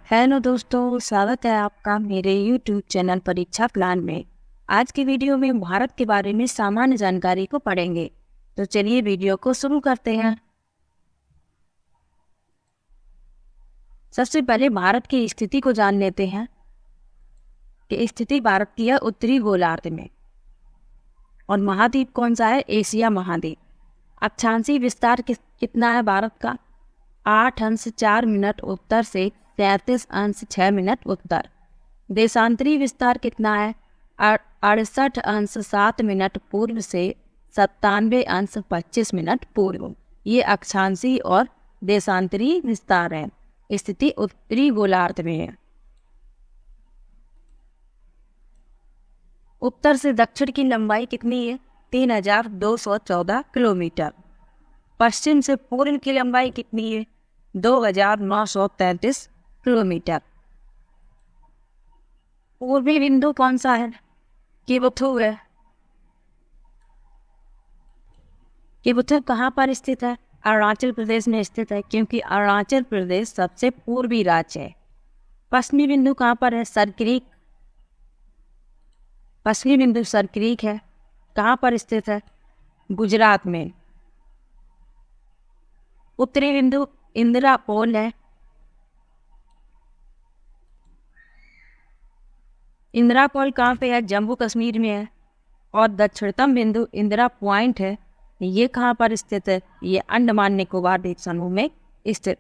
Hello दोस्तों, स्वागत है आपका मेरे YouTube चैनल परीक्षा प्लान में। आज की वीडियो में भारत के बारे में सामान्य जानकारी को पढ़ेंगे। तो चलिए वीडियो को शुरू करते हैं। सबसे पहले भारत की स्थिति को जान लेते हैं कि स्थिति भारत की है उत्तरी गोलार्ध में। और महाद्वीप कौन सा है? एशिया महाद्वीप। अक्षांशीय विस्तार कितना है भारत का? 8 अंश 4 मिनट उत्तर से 33 अंश 6 मिनट उत्तर। देशांतरी विस्तार कितना है? 68 अंश 7 मिनट पूर्व से 97 अंश 25 मिनट पूर्व। ये अक्षांशीय और देशांतरी विस्तार है। स्थिति उत्तरी गोलार्ध में है। उत्तर से दक्षिण की लंबाई कितनी है? 3214 किलोमीटर। पश्चिम से पूर्व की लंबाई कितनी है? 2933 किलोमीटर। पूर्वी बिंदु कौन सा है? किबुथु है। किबुथु कहाँ पर स्थित है? अरुणाचल प्रदेश में स्थित है, क्योंकि अरुणाचल प्रदेश सबसे पूर्वी राज्य है। पश्चिमी बिंदु कहाँ पर है? सरक्रीक। पश्चिमी बिंदु सरक्रीक है। कहाँ पर स्थित है? गुजरात में। उत्तरी बिंदु इंदिरा पोल है। इंदिरा पोल कहाँ पे है? जम्मू कश्मीर में है। और दक्षिणतम बिंदु इंदिरा पॉइंट है। ये कहाँ पर स्थित है? ये अंडमान निकोबार द्वीप समूह में स्थित।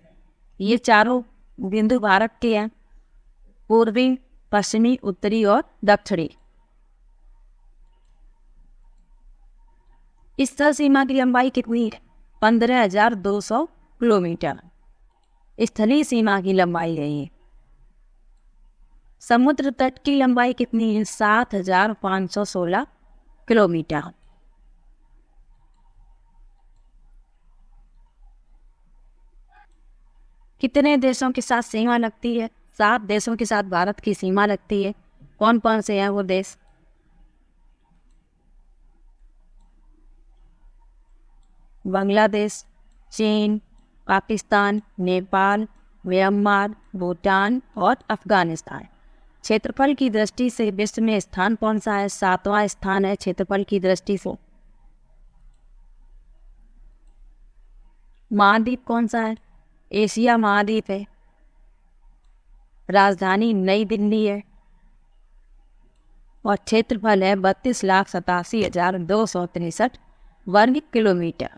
ये चारों बिंदु भारत के हैं, पूर्वी, पश्चिमी, उत्तरी और दक्षिणी। स्थल सीमा की लंबाई कितनी है? 15,200 किलोमीटर स्थलीय सीमा की लंबाई है ये। समुद्र तट की लंबाई कितनी है? 7,516 किलोमीटर। कितने देशों के साथ सीमा लगती है? 7 देशों के साथ भारत की सीमा लगती है। कौन कौन से हैं वो देश? बांग्लादेश, चीन, पाकिस्तान, नेपाल, म्यांमार, भूटान और अफगानिस्तान। क्षेत्रफल की दृष्टि से विश्व में स्थान कौन सा है? 7वां स्थान है क्षेत्रफल की दृष्टि से। महाद्वीप कौन सा है? एशिया महाद्वीप है। राजधानी नई दिल्ली है। और क्षेत्रफल है 32,87,263 वर्ग किलोमीटर।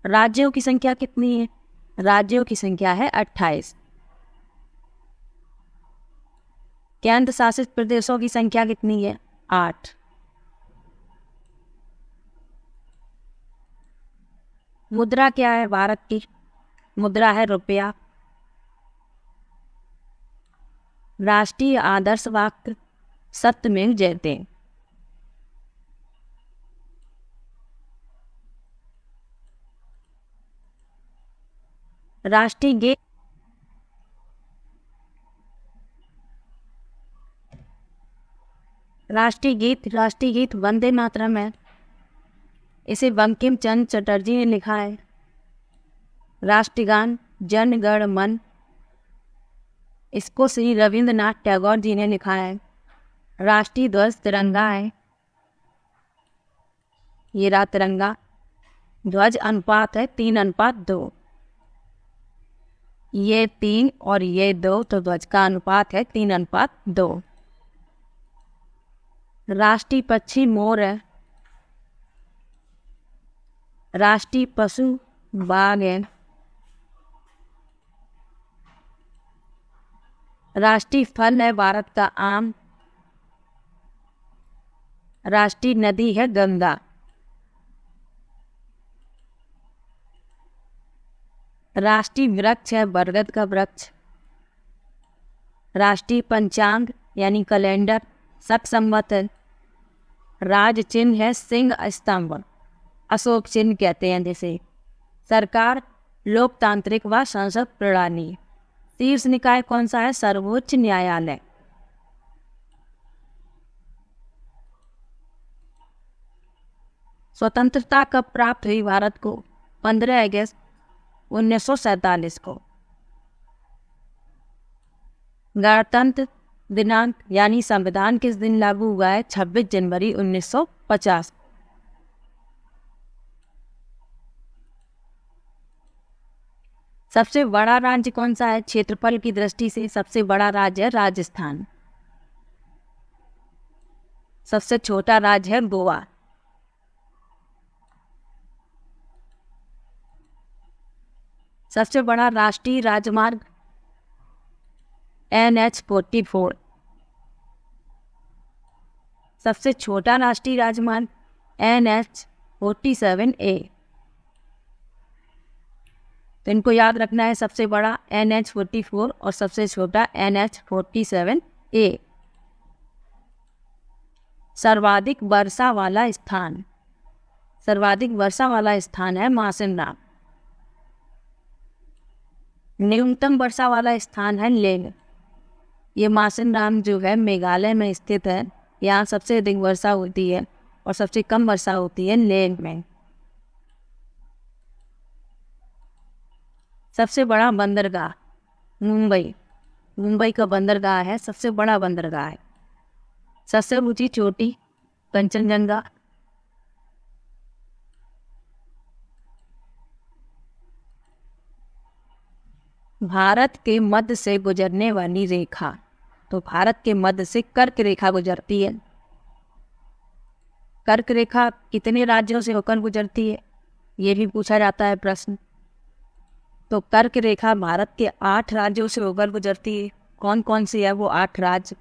राज्यों की संख्या कितनी है? राज्यों की संख्या है 28। केंद्र शासित प्रदेशों की संख्या कितनी है? 8। मुद्रा क्या है भारत की? मुद्रा है रुपया। राष्ट्रीय आदर्श वाक्य सत्यमेव जयते। राष्ट्रीय गीत राष्ट्रीय गीत वंदे मातरम है। इसे बंकिम चंद्र चटर्जी ने लिखा है। राष्ट्रगान जन गण मन, इसको श्री रविंद्रनाथ टैगोर जी ने लिखा है। राष्ट्रीय ध्वज तिरंगा है। ये रहा तिरंगा। ध्वज अनुपात है 3:2। ये 3 और ये 2, तो ध्वज का अनुपात है 3:2। राष्ट्रीय पक्षी मोर है। राष्ट्रीय पशु बाघ है। राष्ट्रीय फल है भारत का आम। राष्ट्रीय नदी है गंगा। राष्ट्रीय वृक्ष है बरगद का वृक्ष। राष्ट्रीय पंचांग यानी कैलेंडर शक संवत है। राज चिन्ह है सिंह स्तंभ, अशोक चिन्ह कहते हैं जिसे। सरकार लोकतांत्रिक व संसद प्रणाली। शीर्ष निकाय कौन सा है? सर्वोच्च न्यायालय। स्वतंत्रता कब प्राप्त हुई भारत को? 15 अगस्त 1947 को। गणतंत्र दिनांक यानी संविधान किस दिन लागू हुआ है? 26 जनवरी 1950। सबसे बड़ा राज्य कौन सा है? क्षेत्रफल की दृष्टि से सबसे बड़ा राज्य है राजस्थान। सबसे छोटा राज्य है गोवा। सबसे बड़ा राष्ट्रीय राजमार्ग NH-44। सबसे छोटा राष्ट्रीय राजमार्ग NH-47A। तो इनको याद रखना है, सबसे बड़ा NH-44 और सबसे छोटा NH-47A। सर्वाधिक वर्षा वाला स्थान, सर्वाधिक वर्षा वाला स्थान है मासिनराम। न्यूनतम वर्षा वाला स्थान है लेह। ये मासिनराम जो है मेघालय में स्थित है। यहाँ सबसे अधिक वर्षा होती है और सबसे कम वर्षा होती है लेह में। सबसे बड़ा बंदरगाह मुंबई, मुंबई का बंदरगाह है सबसे बड़ा बंदरगाह है। सबसे ऊंची चोटी कंचनजंगा। भारत के मध्य से गुजरने वाली रेखा, तो भारत के मध्य से कर्क रेखा गुजरती है। कर्क रेखा कितने राज्यों से होकर गुजरती है, ये भी पूछा जाता है प्रश्न। तो कर्क रेखा भारत के 8 राज्यों से होकर गुजरती है। कौन कौन से है वो 8 राज्य?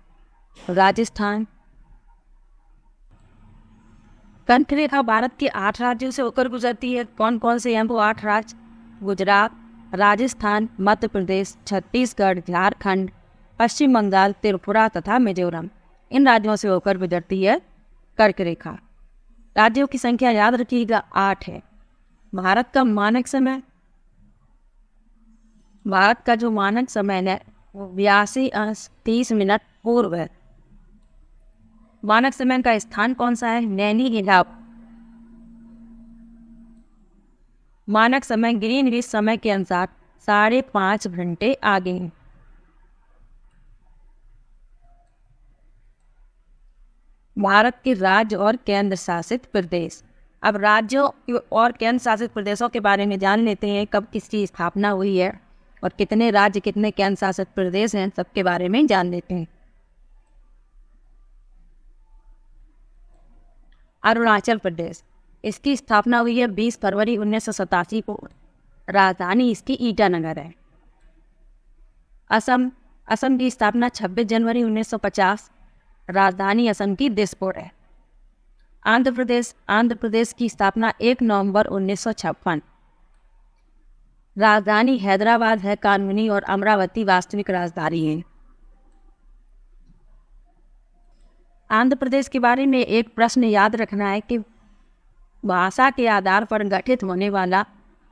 राजस्थान। कर्क रेखा भारत के 8 राज्यों से होकर गुजरती है। कौन कौन से हैं वो 8 राज्य? गुजरात, राजस्थान, मध्य प्रदेश, छत्तीसगढ़, झारखंड, पश्चिम बंगाल, त्रिपुरा तथा मिजोरम। इन राज्यों से होकर गुजरती है कर्क रेखा। राज्यों की संख्या याद रखिएगा 8 है। भारत का मानक समय, भारत का जो मानक समय है वो 82:30 पूर्व है। मानक समय का स्थान कौन सा है? नैनीताल। मानक समय ग्रीनविच समय के अनुसार 5.5 घंटे आगे है। भारत के राज्य और केंद्र शासित प्रदेश। अब राज्यों और केंद्र शासित प्रदेशों के बारे में जान लेते हैं, कब किसकी स्थापना हुई है और कितने राज्य कितने केंद्र शासित प्रदेश हैं, सबके बारे में जान लेते हैं। अरुणाचल प्रदेश, इसकी स्थापना हुई है 20 फरवरी 1987 को। राजधानी इसकी ईटानगर है। असम, असम की स्थापना 26 जनवरी 1950। राजधानी असम की दिसपुर है। आंध्र प्रदेश, आंध्र प्रदेश की स्थापना 1 नवंबर 1956। राजधानी हैदराबाद है कानूनी और अमरावती वास्तविक राजधानी है। आंध्र प्रदेश के बारे में एक प्रश्न याद रखना है कि भाषा के आधार पर गठित होने वाला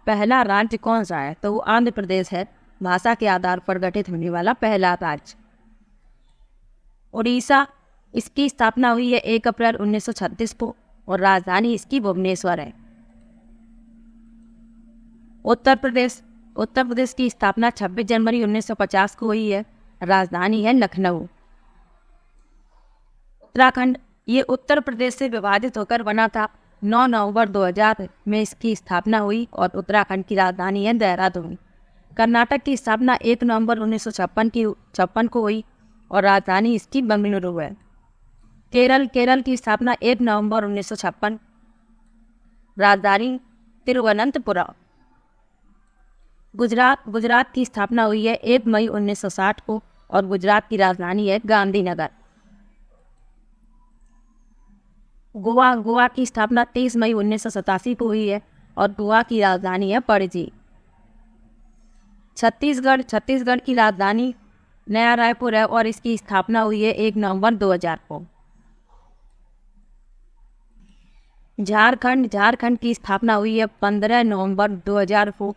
पहला राज्य कौन सा है? तो वो आंध्र प्रदेश है, भाषा के आधार पर गठित होने वाला पहला राज्य। उड़ीसा, इसकी स्थापना हुई है 1 अप्रैल 1936 को और राजधानी इसकी भुवनेश्वर है। उत्तर प्रदेश, उत्तर प्रदेश की स्थापना 26 जनवरी 1950 को हुई है। राजधानी है लखनऊ। उत्तराखंड, ये उत्तर प्रदेश से विभाजित होकर बना था। 9 नवंबर 2000 में इसकी स्थापना हुई और उत्तराखंड की राजधानी है देहरादून। कर्नाटक की स्थापना 1 नवंबर 1956 को हुई और राजधानी इसकी बेंगलुरु है। केरल, केरल की स्थापना 1 नवंबर 1956। राजधानी तिरुवनंतपुरम। गुजरात, गुजरात की स्थापना हुई है 1 मई 1960 को और गुजरात की राजधानी है गांधीनगर। गोवा, गोवा की स्थापना 30 मई 1987 को हुई है और गोवा की राजधानी है पणजी। छत्तीसगढ़, छत्तीसगढ़ की राजधानी नया रायपुर है और इसकी स्थापना हुई है 1 नवंबर 2000 को। झारखंड, झारखंड की स्थापना हुई है 15 नवंबर 2000 को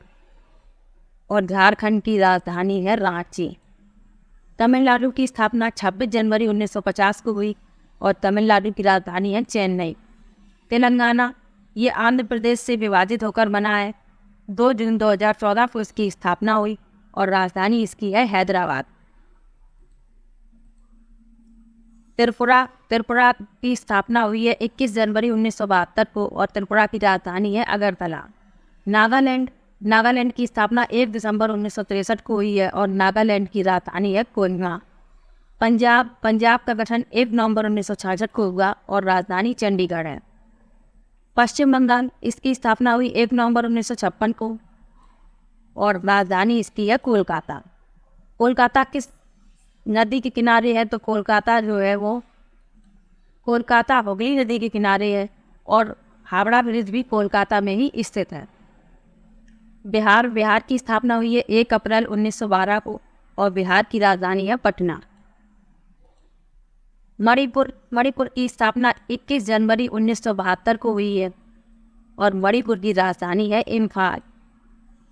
और झारखंड की राजधानी है रांची। तमिलनाडु की स्थापना 26 जनवरी 1950 को हुई और तमिलनाडु की राजधानी है चेन्नई। तेलंगाना, ये आंध्र प्रदेश से विभाजित होकर बना है। 2 जून 2014 को इसकी स्थापना हुई और राजधानी इसकी है हैदराबाद। त्रिपुरा की स्थापना हुई है 21 जनवरी 1972 को और त्रिपुरा की राजधानी है अगरतला। नागालैंड की स्थापना 1 दिसंबर 1963 को हुई है और नागालैंड की राजधानी है कोहिमा। पंजाब का गठन 1 नवंबर 1966 को हुआ और राजधानी चंडीगढ़ है। पश्चिम बंगाल, इसकी स्थापना हुई 1 नवंबर 1956 को और राजधानी इसकी है कोलकाता। कोलकाता किस नदी के किनारे है? तो कोलकाता जो है वो कोलकाता हुगली नदी के किनारे है और हावड़ा ब्रिज भी कोलकाता में ही स्थित है। बिहार की स्थापना हुई है 1 अप्रैल 1912 को और बिहार की राजधानी है पटना। मणिपुर की स्थापना 21 जनवरी 1972 को हुई है और मणिपुर की राजधानी है इम्फाल।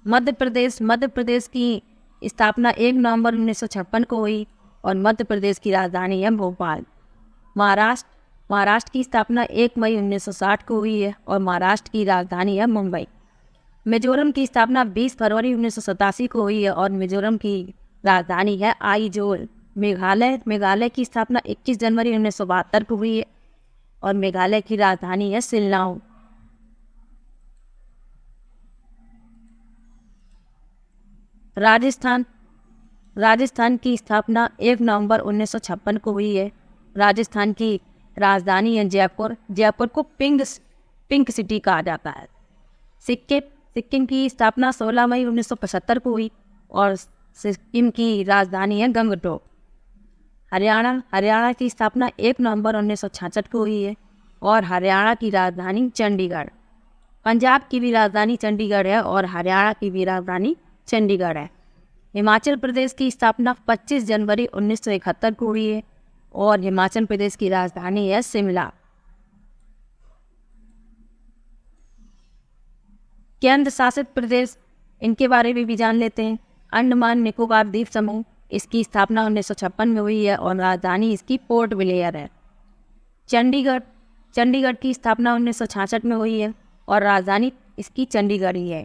मध्य प्रदेश की स्थापना 1 नवंबर 1956 को हुई और मध्य प्रदेश की राजधानी है भोपाल। महाराष्ट्र की स्थापना 1 मई 1960 को हुई है और महाराष्ट्र की राजधानी है मुंबई। मिजोरम की स्थापना 20 फरवरी 1987 को हुई है और मिजोरम की राजधानी है आइजोल। मेघालय की स्थापना 21 जनवरी 1972 को हुई है और मेघालय की राजधानी है शिल्लांग। राजस्थान की स्थापना 1 नवंबर 1956 को हुई है। राजस्थान की राजधानी है जयपुर को पिंक सिटी कहा जाता है। सिक्किम की स्थापना 16 मई 1975 को हुई और सिक्किम की राजधानी है गंगटोक। हरियाणा की स्थापना 1 नवंबर 1966 को हुई है और हरियाणा की राजधानी चंडीगढ़। पंजाब की भी राजधानी चंडीगढ़ है और हरियाणा की भी राजधानी चंडीगढ़ है। हिमाचल प्रदेश की स्थापना 25 जनवरी 1971 को हुई है और हिमाचल प्रदेश की राजधानी है शिमला। केंद्र शासित प्रदेश, इनके बारे में भी जान लेते हैं। अंडमान निकोबार द्वीप समूह, इसकी स्थापना 1956 में हुई है और राजधानी इसकी पोर्ट ब्लेयर है। चंडीगढ़ की स्थापना 1966 में हुई है और राजधानी इसकी चंडीगढ़ ही है।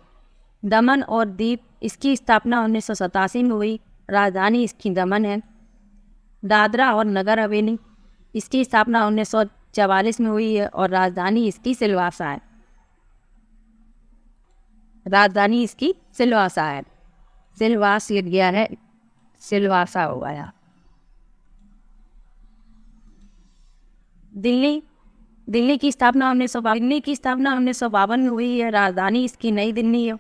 दमन और दीव, इसकी स्थापना 1987 में हुई, राजधानी इसकी दमन है। दादरा और नगर हवेली, इसकी स्थापना 1944 में हुई है और राजधानी इसकी सिलवासा है। राजधानी इसकी सिलवासा है। सिलवास गिर गया है, सिलवासा हो गया। दिल्ली की स्थापना 1952 में हुई है, राजधानी इसकी नई दिल्ली है।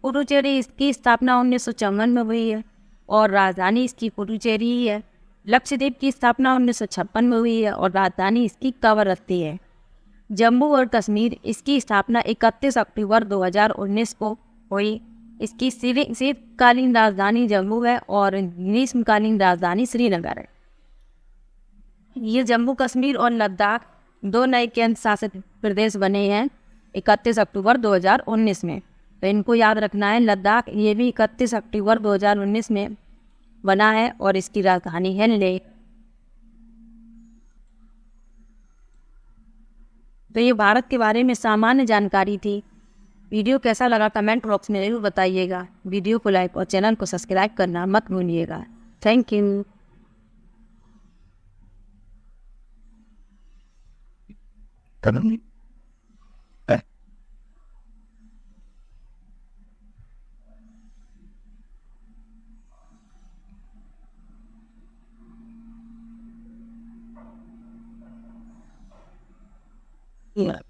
पुडुचेरी, इसकी स्थापना 1954 में हुई है और राजधानी इसकी पुडुचेरी ही है। लक्षद्वीप की स्थापना 1956 में हुई है और राजधानी इसकी कवरत्ती है। जम्मू और कश्मीर, इसकी स्थापना 31 अक्टूबर 2019 को हुई। इसकी शीतकालीन राजधानी जम्मू है और ग्रीष्मकालीन राजधानी श्रीनगर है। ये जम्मू कश्मीर और लद्दाख 2 नए केंद्र शासित प्रदेश बने हैं 31 अक्टूबर 2019 में, तो इनको याद रखना है। लद्दाख ये भी 31 अक्टूबर 2019 में बना है और इसकी राजधानी है लेह। तो ये भारत के बारे में सामान्य जानकारी थी। वीडियो कैसा लगा कमेंट बॉक्स में जरूर बताइएगा। वीडियो को लाइक और चैनल को सब्सक्राइब करना मत भूलिएगा। Thank you. Yeah.